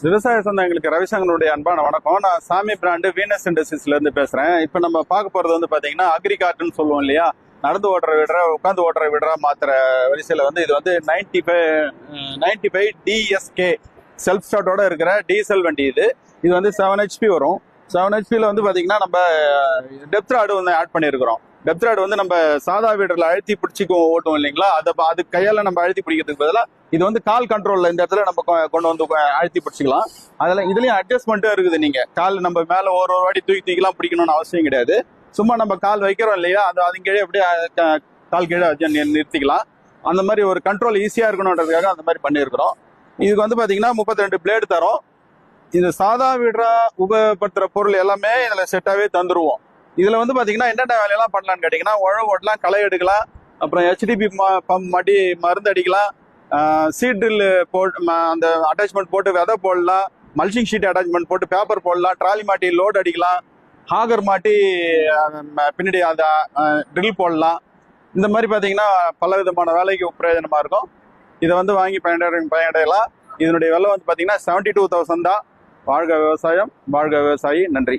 விவசாய சொந்தங்களுக்கு ரவிசங்கருடைய அன்பான வணக்கம். நான் சாமி பிராண்டு வீனஸ் இண்டஸ்ட்ரீஸ்ல இருந்து பேசுறேன். இப்ப நம்ம பார்க்க போறது வந்து பாத்தீங்கன்னா அக்ரிகார்ட்னு சொல்லுவோம் இல்லையா, நடந்து ஓட்டுற விடுற உட்காந்து ஓட்டுற விடுற மாத்திர வரிசையில வந்து இது வந்து 95 DSK செல்ஃப் ஸ்டார்ட்டோட இருக்கிற டீசல் வண்டி. இது வந்து 7 HP வரும். 7 HPல வந்து பாத்தீங்கன்னா நம்ம டெப்த் ராடு வந்து ஆட் பண்ணியிருக்கிறோம். டெப்த் ராடு வந்து நம்ம சாதா வீடுல அழுத்தி பிடிச்சி ஓட்டுவோம் இல்லைங்களா, அது கையால நம்ம அழுத்தி பிடிக்கிறதுக்கு பதிலாக இது வந்து கால் கண்ட்ரோல்ல இந்த இடத்துல நம்ம கொண்டு வந்து அழுத்தி பிடிச்சிக்கலாம். இதுலயும் அட்ஜஸ்ட்மெண்ட்டும் இருக்குது. நீங்க கால் நம்ம மேல ஒரு வாட்டி தூக்கிலாம் பிடிக்கணும்னு அவசியம் கிடையாது. சும்மா நம்ம கால் வைக்கிறோம் இல்லையா, அது கீழே அப்படியே கால் கீழே வச்சு நிறுத்திக்கலாம். அந்த மாதிரி ஒரு கண்ட்ரோல் ஈஸியா இருக்கணுன்றதுக்காக அந்த மாதிரி பண்ணியிருக்கிறோம். இதுக்கு வந்து பாத்தீங்கன்னா 32 பிளேடு தரும். இந்த சாதா வீடா உபயோகப்படுத்துற பொருள் எல்லாமே இதுல செட்டாவே தந்துருவோம். இதுல வந்து பாத்தீங்கன்னா என்னென்ன வேலையெல்லாம் பண்ணலாம்னு கேட்டீங்கன்னா, உழவு ஓட்டலாம், களை எடுக்கலாம், அப்புறம் HDP பம்ப் மாட்டி மருந்து அடிக்கலாம், சீட் ட்ரில் அந்த அட்டாச்மெண்ட் போட்டு விதை போடலாம், மல்ச்சிங் ஷீட் அட்டாச்மெண்ட் போட்டு பேப்பர் போடலாம், ட்ராலி மாட்டி லோட் அடிக்கலாம், ஹாகர் மாட்டி பின்னாடி அந்த ட்ரில் போடலாம். இந்த மாதிரி பாத்தீங்கன்னா பல விதமான வேலைக்கு பிரயோஜனமா இருக்கும். இதை வந்து வாங்கி பயனடையலாம். இதனுடைய விலை வந்து பாத்தீங்கன்னா 72,000 தான். வாழ்க விவசாயம், வாழ்க விவசாயி. நன்றி.